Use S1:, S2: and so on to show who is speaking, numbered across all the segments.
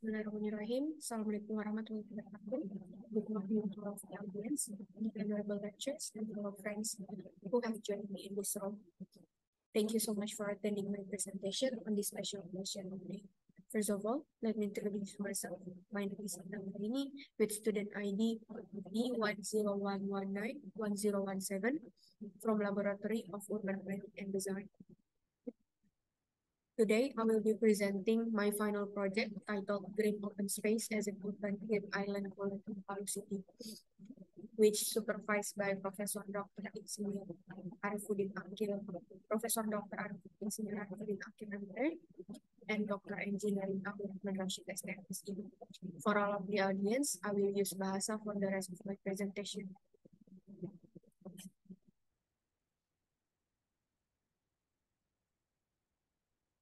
S1: Bismillahirrahmanirrahim. Assalamualaikum warahmatullahi wabarakatuh. Good morning to all of the audience, honorable lecturers, and fellow friends who have joined me in this room. Thank you so much for attending my presentation on this special occasion today. First of all, let me introduce myself. My name is Anna Marini with student ID E101191017 from Laboratory of Urban Planning and Design. Today, I will be presenting my final project titled Green Open Space as an Urban Green Island Quality Palu City, which supervised by Professor Dr. Insinyur Arifudin Akil, Professor Dr. Insinyur Arifudin Akil MT, and Dr. Engineering Abdurrahman Rashid STMSI. For all of the audience, I will use Bahasa for the rest of my presentation.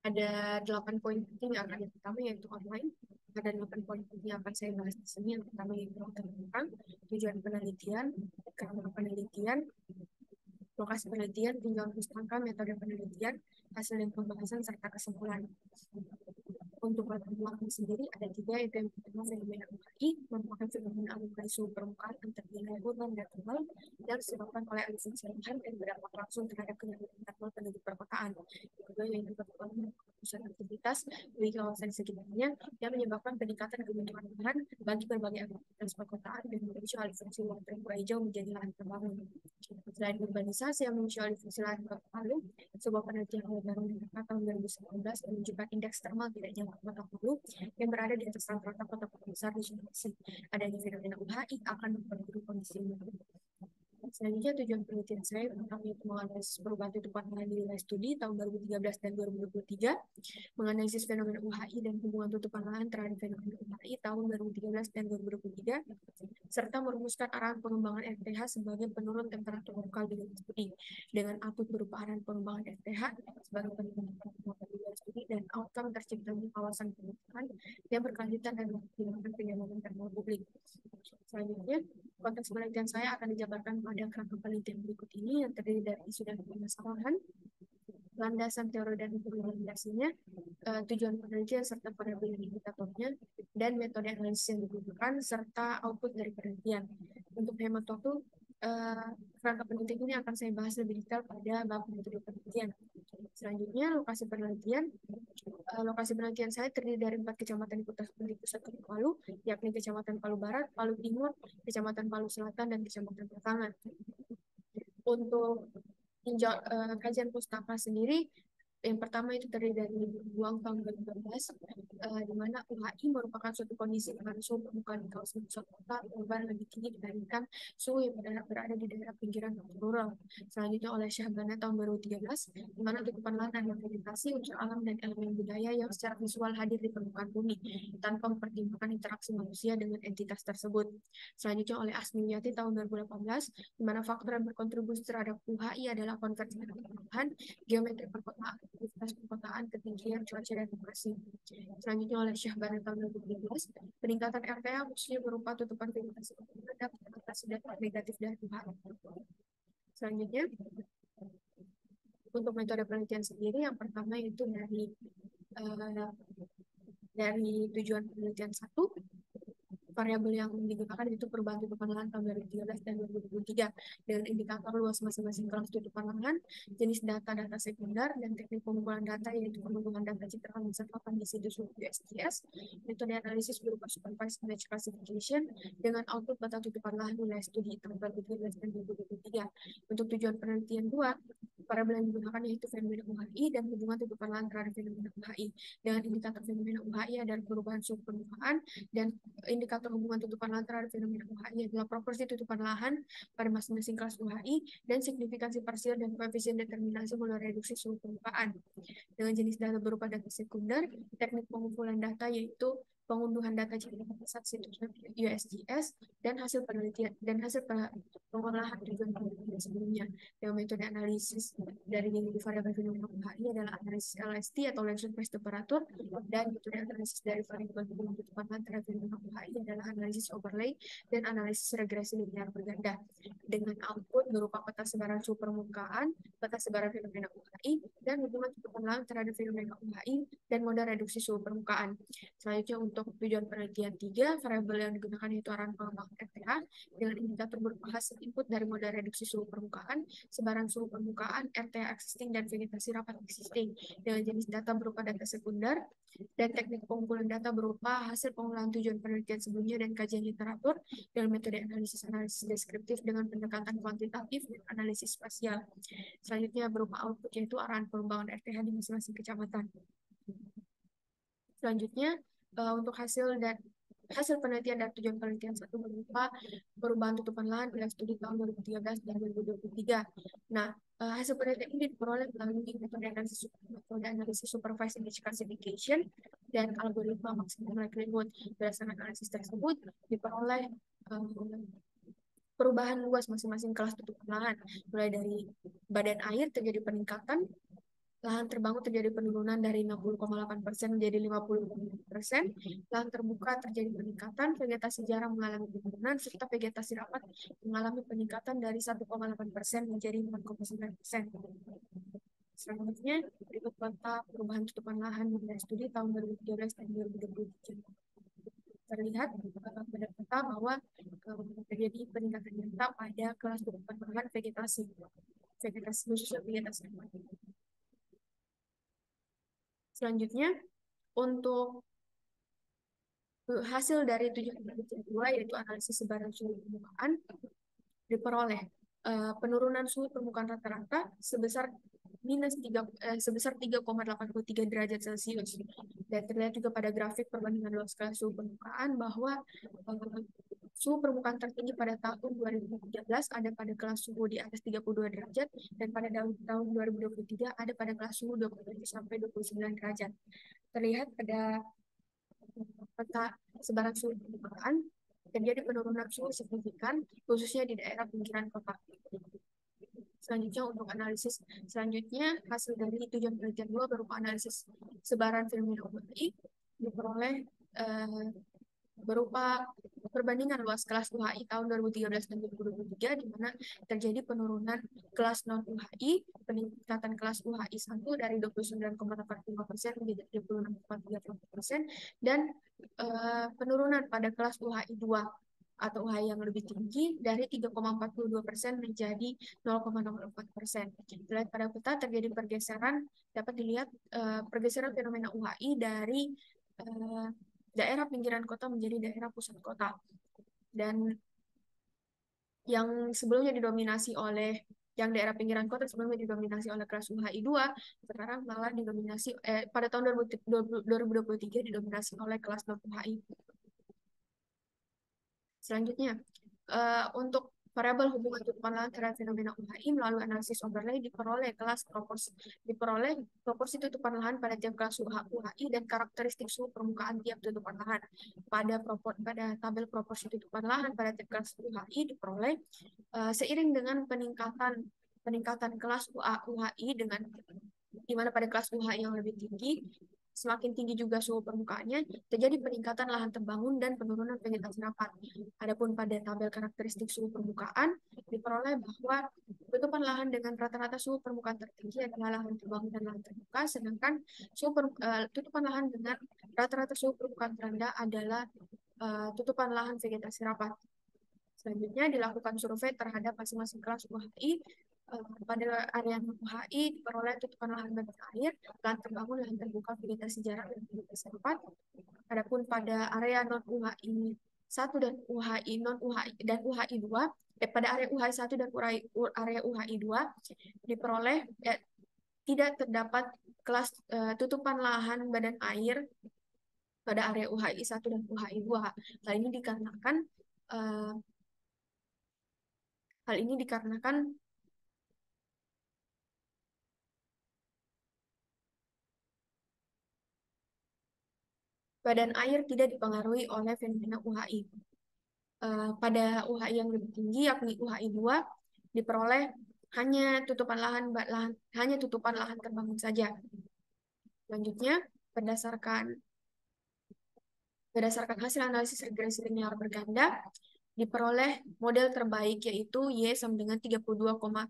S1: Ada 8 poin penting yang akan pertama yaitu online. Ada 8 poin penting yang akan saya bahas di sini. Yang pertama yaitu tentang tujuan penelitian, kerangka penelitian, lokasi penelitian, tinjauan pustaka, metode penelitian, hasil dan pembahasan, serta kesimpulan. Untuk latar belakang sendiri ada 3, yaitu yang pertama fenomena UHI, merupakan fenomena alur dari suhu permukaan antar wilayah urban dan rural yang disebabkan oleh alih fungsi lahan dan berdampak langsung terhadap kenyamanan termal penduduk perkotaan. Yang kedua yaitu pusat aktivitas di kawasan sekitarnya yang menyebabkan peningkatan kebutuhan lahan bagi berbagai aktivitas perkotaan dan memicu alih fungsi ruang terbuka hijau menjadi lahan terbangun. Selain urbanisasi yang memicu alih fungsi lahan Palu, sebuah penelitian oleh Baru tahun 2019 menunjukkan indeks termal tidak jauh Kota Palu yang berada di atas rata-rata kota-kota besar di Sulawesi. Adanya fenomena UHI akan memperburuk kondisi ini. Selanjutnya, tujuan penelitian saya pertama itu menganalisis perubahan tutupan lahan di wilayah studi tahun 2013 dan 2023, menganalisis fenomena UHI dan hubungan tutupan lahan terhadap fenomena UHI tahun 2013 dan 2023, serta merumuskan arahan pengembangan FTH sebagai penurun temperatur lokal di wilayah studi, dengan output berupa arahan pengembangan FTH sebagai penurun temperatur di wilayah studi dan outcome terciptanya kawasan permukaan yang berkelanjutan dan menggunakan penyambungan termal publik. Selanjutnya, konteks penelitian saya akan dijabarkan pada kerangka penelitian berikut ini yang terdiri dari isu dan permasalahan, landasan teori dan implementasinya, tujuan penelitian serta variabel indikatornya, dan metode analisis yang dibutuhkan serta output dari penelitian. Untuk hemat waktu, kerangka penelitian ini akan saya bahas lebih detail pada bab metode penelitian. Selanjutnya, lokasi penelitian. Lokasi penelitian saya terdiri dari 4 kecamatan di pusat Kota Palu, yakni Kecamatan Palu Barat, Palu Timur, Kecamatan Palu Selatan, dan Kecamatan Pertangan. Untuk kajian pustaka sendiri, yang pertama itu terdiri dari Buang tahun 2012, di mana UHI merupakan suatu kondisi di mana suhu permukaan di kawasan pusat kota urban lebih tinggi dibandingkan suhu yang berada di daerah pinggiran atau rural. Selanjutnya oleh Syahbana tahun 2013, di mana tutupan lahan adalah vegetasi, unsur alam, dan elemen budaya yang secara visual hadir di permukaan bumi, tanpa mempertimbangkan interaksi manusia dengan entitas tersebut. Selanjutnya oleh Asmiyati tahun 2018, di mana faktor yang berkontribusi terhadap UHI adalah konversi lahan, geometri perkotaan, aktivitas perkotaan, ketinggian, cuaca, dan lokasi. Selanjutnya oleh Syahbana tahun 2013, peningkatan RPA khususnya berupa tutupan vegetasi terhadap atas dampak negatif dari UHI. Selanjutnya, untuk metode penelitian sendiri, yang pertama itu dari tujuan penelitian 1, variabel yang digunakan itu perubahan tutupan lahan tahun 2013 dan 2023 dengan indikator luas masing-masing kelas tutupan lahan, jenis data sekunder, dan teknik pengumpulan data yaitu pengumpulkan data citraan di situs USGS, metode analisis berupa supervised image classification dengan output data tutupan lahan wilayah studi tahun 2013 dan 2023. Untuk tujuan penelitian 2, variabel yang digunakan yaitu fenomena UHI dan hubungan tutupan lahan terhadap fenomena UHI. Dengan indikator fenomena UHI adalah perubahan suhu permukaan dan indikator hubungan tutupan lahan terhadap fenomena UHI adalah proporsi tutupan lahan pada masing-masing kelas UHI dan signifikansi parsial dan koefisien determinasi mulai reduksi suhu permukaan. Dengan jenis data berupa data sekunder, teknik pengumpulan data yaitu pengunduhan data citraan pusat situs USGS dan hasil penelitian dan hasil pengolahan tujuan penelitian sebelumnya. Dengan metode analisis dari variabel fenomena UHI adalah analisis LST atau langsung phase temperatur, dan metode analisis dari variabel hubungan tutupan lahan terhadap fenomena UHI adalah analisis overlay dan analisis regresi linear berganda dengan output berupa peta sebaran suhu permukaan, peta sebaran fenomena UHI, dan hubungan tutupan lahan terhadap fenomena UHI dan modal reduksi suhu permukaan. Selanjutnya untuk untuk tujuan penelitian 3, variabel yang digunakan yaitu arahan pengembangan RTH dengan indikator berupa hasil input dari model reduksi suhu permukaan, sebaran suhu permukaan, RTH existing, dan vegetasi rapat existing dengan jenis data berupa data sekunder, dan teknik pengumpulan data berupa hasil pengolahan tujuan penelitian sebelumnya dan kajian literatur dengan metode analisis deskriptif dengan pendekatan kuantitatif dan analisis spasial. Selanjutnya berupa output yaitu arahan pengembangan RTH di masing-masing kecamatan. Selanjutnya untuk hasil penelitian dan tujuan penelitian 1 berupa perubahan tutupan lahan pada studi tahun 2013 dan 2023. Nah, hasil penelitian ini diperoleh melalui metode analisis supervised image classification dan algoritma maksimum likelihood. Berdasarkan analisis tersebut diperoleh perubahan luas masing-masing kelas tutupan lahan, mulai dari badan air terjadi peningkatan, lahan terbangun terjadi penurunan dari 60,8% menjadi 50%, lahan terbuka terjadi peningkatan, vegetasi jarang mengalami penurunan, serta vegetasi rapat mengalami peningkatan dari 1,8% menjadi 4,9%. Selanjutnya, berikut peta perubahan tutupan lahan dari studi tahun 2013 dan 2023. Terlihat pada peta bahwa terjadi peningkatan nyata pada kelas tutupan lahan vegetasi khususnya vegetasi rapat. Selanjutnya, untuk hasil dari tujuan penelitian 2 yaitu analisis sebaran suhu permukaan diperoleh penurunan suhu permukaan rata-rata sebesar 3,83 derajat Celcius. Dan terlihat juga pada grafik perbandingan luas kelas suhu permukaan bahwa suhu permukaan tertinggi pada tahun 2013 ada pada kelas suhu di atas 32 derajat dan pada tahun 2023 ada pada kelas suhu 27 sampai 29 derajat. Terlihat pada peta sebaran suhu permukaan terjadi penurunan suhu signifikan khususnya di daerah pinggiran kota. Selanjutnya untuk analisis selanjutnya hasil dari tujuan penelitian 2 berupa analisis sebaran fenomena UHI diperoleh berupa perbandingan luas kelas UHI tahun 2013 dan 2023 di mana terjadi penurunan kelas non-UHI, peningkatan kelas UHI 1 dari 29,85% menjadi 36,34% dan penurunan pada kelas UHI 2 atau UHI yang lebih tinggi dari 3,42% menjadi 0,04%. Dilihat pada peta terjadi pergeseran, dapat dilihat pergeseran fenomena UHI dari daerah pinggiran kota menjadi daerah pusat kota. Dan yang sebelumnya didominasi oleh yang daerah pinggiran kota sebelumnya didominasi oleh kelas UHI 2, sekarang malah didominasi pada tahun 2023 didominasi oleh kelas non-UHI. Selanjutnya, untuk variabel hubungan tutupan lahan terhadap fenomena UHI melalui analisis overlay diperoleh proporsi tutupan lahan pada tiap kelas UHI dan karakteristik suhu permukaan tiap tutupan lahan. Pada tabel proporsi tutupan lahan pada tiap kelas UHI diperoleh seiring dengan peningkatan kelas UHI dengan di mana pada kelas UHI yang lebih tinggi semakin tinggi juga suhu permukaannya, terjadi peningkatan lahan terbangun dan penurunan vegetasi rapat. Adapun pada tabel karakteristik suhu permukaan, diperoleh bahwa tutupan lahan dengan rata-rata suhu permukaan tertinggi adalah lahan terbangun dan lahan terbuka, sedangkan tutupan lahan dengan rata-rata suhu permukaan terendah adalah tutupan lahan vegetasi rapat. Selanjutnya dilakukan survei terhadap masing-masing kelas UHI. Pada area UHI diperoleh tutupan lahan badan air, lahan terbangun, lahan terbuka, vegetasi jarak, dan vegetasi rapat. Adapun pada area non UHI 1 dan UHI non UHI dan UHI 2, pada area UHI 1 dan area UHI 2 diperoleh tidak terdapat kelas tutupan lahan badan air pada area UHI 1 dan UHI 2. Hal ini dikarenakan badan air tidak dipengaruhi oleh fenomena UHI. Pada UHI yang lebih tinggi, yakni UHI 2, diperoleh hanya tutupan lahan terbangun saja. Selanjutnya, berdasarkan hasil analisis regresi linear berganda, diperoleh model terbaik yaitu Y sama dengan 32,351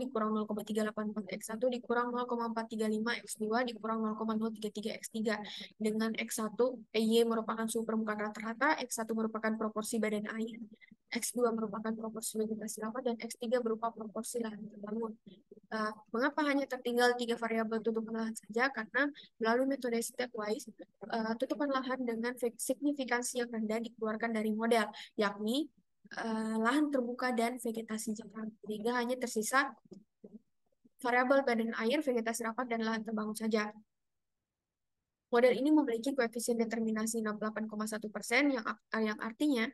S1: dikurang 0,384 X1 dikurang 0,435 X2 dikurang 0,033 X3 dengan X1 Y merupakan suhu permukaan rata-rata, X1 merupakan proporsi badan air, X2 merupakan proporsi vegetasi laut, dan X3 berupa proporsi lahan terbangun. Mengapa hanya tertinggal 3 variabel tutupan lahan saja? Karena melalui metode stepwise, tutupan lahan dengan signifikansi yang rendah dikeluarkan dari model, yakni lahan terbuka dan vegetasi jarang. Sehingga hanya tersisa variabel badan air, vegetasi rapat, dan lahan terbangun saja. Model ini memiliki koefisien determinasi 68,1% yang artinya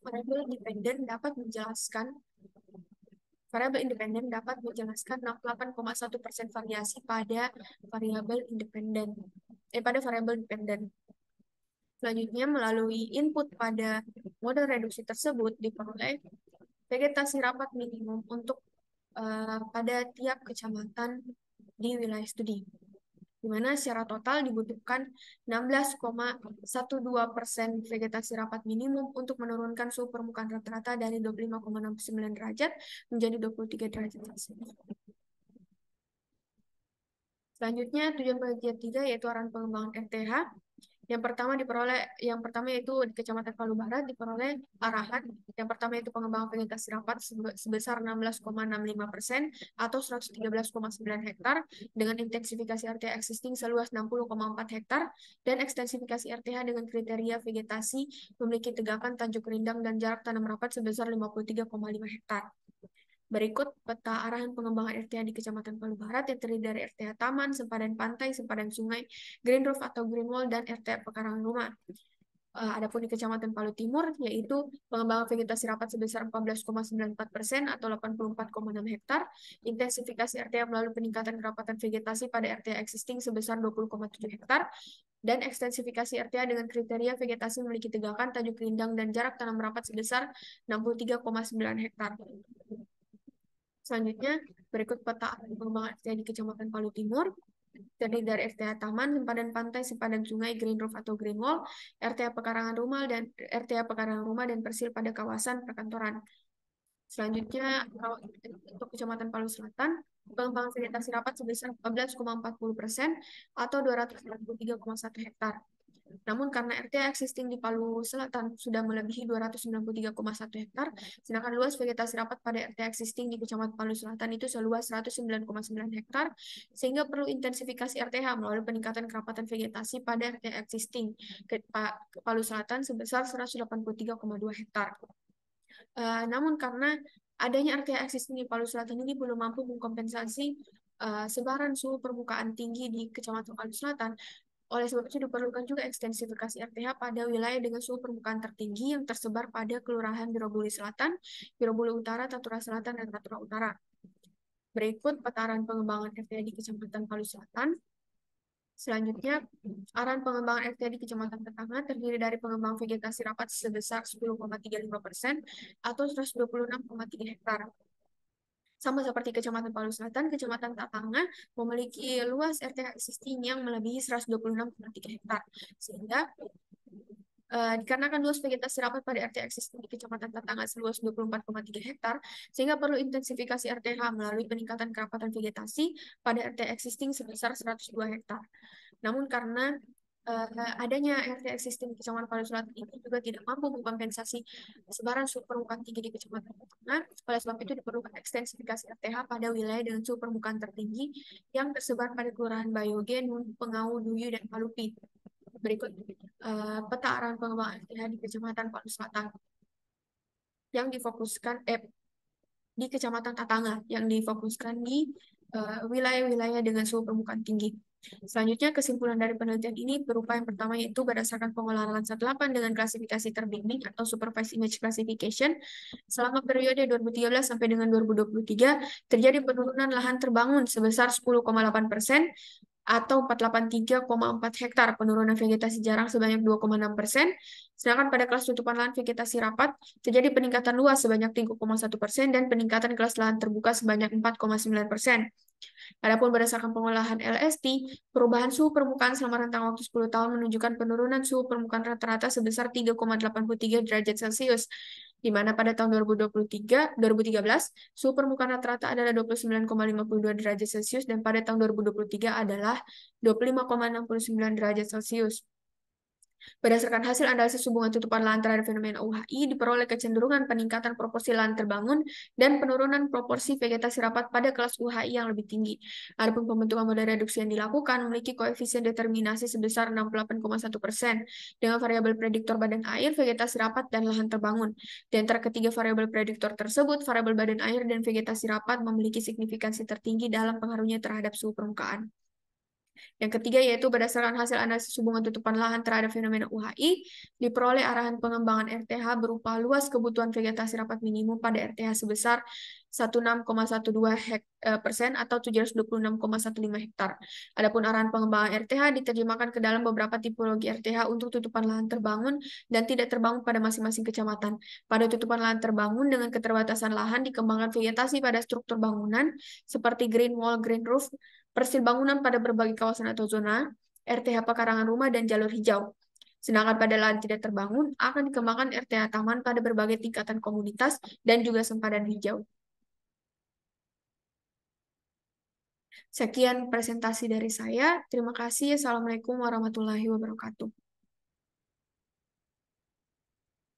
S1: variabel independen dapat menjelaskan 68,1% variasi pada variabel independen. Selanjutnya, melalui input pada model reduksi tersebut diperoleh vegetasi rapat minimum untuk pada tiap kecamatan di wilayah studi, di mana secara total dibutuhkan 16,12% vegetasi rapat minimum untuk menurunkan suhu permukaan rata-rata dari 25,69 derajat menjadi 23 derajat Celcius. Selanjutnya, tujuan penelitian 3 yaitu arahan pengembangan RTH. Yang pertama yaitu di Kecamatan Palu Barat diperoleh arahan. Yang pertama yaitu pengembangan vegetasi rapat sebesar 16,65% atau 113,9 hektar dengan intensifikasi RTH existing seluas 60,4 hektar dan ekstensifikasi RTH dengan kriteria vegetasi memiliki tegakan, tajuk rindang, dan jarak tanam rapat sebesar 53,5 hektar. Berikut peta arahan pengembangan RTH di Kecamatan Palu Barat yang terdiri dari RTH Taman, sempadan pantai, sempadan sungai, green roof atau green wall, dan RTH pekarangan rumah. Adapun di Kecamatan Palu Timur, yaitu pengembangan vegetasi rapat sebesar 14,94% atau 84,6 hektar, intensifikasi RTH melalui peningkatan kerapatan vegetasi pada RTH existing sebesar 20,7 hektar, dan ekstensifikasi RTH dengan kriteria vegetasi memiliki tegakan, tajuk rindang, dan jarak tanam rapat sebesar 63,9 hektar. Selanjutnya, berikut peta pengembangan RTH di Kecamatan Palu Timur, terdiri dari RTH Taman, sempadan pantai, sempadan sungai, green roof atau green wall, RTH pekarangan rumah, dan persil pada kawasan perkantoran. Selanjutnya, untuk Kecamatan Palu Selatan, pengembangan vegetasi rapat sebesar 14,40% atau 293,1 hektar. Namun karena RTH existing di Palu Selatan sudah melebihi 293,1 hektar, sedangkan luas vegetasi rapat pada RTH existing di Kecamatan Palu Selatan itu seluas 109,9 hektar, sehingga perlu intensifikasi RTH melalui peningkatan kerapatan vegetasi pada RTH existing ke Palu Selatan sebesar 183,2 hektar. Namun karena adanya RTH existing di Palu Selatan ini belum mampu mengkompensasi sebaran suhu permukaan tinggi di Kecamatan Palu Selatan. Oleh sebab itu diperlukan juga ekstensifikasi RTH pada wilayah dengan suhu permukaan tertinggi yang tersebar pada Kelurahan Birobuli Selatan, Birobuli Utara, Tatura Selatan, dan Tatura Utara. Berikut peta arahan pengembangan RTH di Kecamatan Palu Selatan. Selanjutnya, arahan pengembangan RTH di Kecamatan Tetangga terdiri dari pengembangan vegetasi rapat sebesar 10,35% atau 126,3 hektar. Sama seperti Kecamatan Palu Selatan, Kecamatan Tatanga memiliki luas RTH existing yang melebihi 126,3 hektar. Sehingga dikarenakan luas vegetasi rapat pada RTH existing di Kecamatan Tatanga seluas 24,3 hektar, sehingga perlu intensifikasi RTH melalui peningkatan kerapatan vegetasi pada RTH existing sebesar 102 hektar. Namun karena adanya RTH existing di Kecamatan Palu Selatan ini juga tidak mampu mengkompensasi sebaran suhu permukaan tinggi di Kecamatan Tetangga. Oleh sebab itu diperlukan ekstensifikasi RTH pada wilayah dengan suhu permukaan tertinggi yang tersebar pada Kelurahan Bayoge, Pengau, Duyu, dan Palupi. Berikut peta arahan pengembangan RTH di Kecamatan Palu Selatan yang difokuskan di Kecamatan Tatanga yang difokuskan di wilayah-wilayah dengan suhu permukaan tinggi. Selanjutnya, kesimpulan dari penelitian ini berupa yang pertama yaitu berdasarkan pengolahan Landsat 8 dengan klasifikasi terbimbing atau Supervised Image Classification selama periode 2013 sampai dengan 2023 terjadi penurunan lahan terbangun sebesar 10,8% atau 483,4 hektar, penurunan vegetasi jarang sebanyak 2,6%, sedangkan pada kelas tutupan lahan vegetasi rapat terjadi peningkatan luas sebanyak 3,1% dan peningkatan kelas lahan terbuka sebanyak 4,9%. Adapun berdasarkan pengolahan LST, perubahan suhu permukaan selama rentang waktu 10 tahun menunjukkan penurunan suhu permukaan rata-rata sebesar 3,83 derajat Celcius, di mana pada tahun 2013, suhu permukaan rata-rata adalah 29,52 derajat Celcius dan pada tahun 2023 adalah 25,69 derajat Celcius. Berdasarkan hasil analisis hubungan tutupan lahan terhadap fenomena UHI, diperoleh kecenderungan peningkatan proporsi lahan terbangun dan penurunan proporsi vegetasi rapat pada kelas UHI yang lebih tinggi. Adapun pembentukan model reduksi yang dilakukan memiliki koefisien determinasi sebesar 68,1% dengan variabel prediktor badan air, vegetasi rapat, dan lahan terbangun. Di antara ketiga variabel prediktor tersebut, variabel badan air dan vegetasi rapat memiliki signifikansi tertinggi dalam pengaruhnya terhadap suhu permukaan. Yang ketiga yaitu berdasarkan hasil analisis hubungan tutupan lahan terhadap fenomena UHI, diperoleh arahan pengembangan RTH berupa luas kebutuhan vegetasi rapat minimum pada RTH sebesar 16,12% atau 726,15 hektar. Adapun arahan pengembangan RTH diterjemahkan ke dalam beberapa tipologi RTH untuk tutupan lahan terbangun dan tidak terbangun pada masing-masing kecamatan. Pada tutupan lahan terbangun dengan keterbatasan lahan dikembangkan vegetasi pada struktur bangunan seperti green wall, green roof, persil bangunan pada berbagai kawasan atau zona, RTH pekarangan rumah, dan jalur hijau. Sedangkan pada lahan tidak terbangun, akan dikembangkan RTH taman pada berbagai tingkatan komunitas dan juga sempadan hijau. Sekian presentasi dari saya. Terima kasih. Assalamualaikum warahmatullahi wabarakatuh.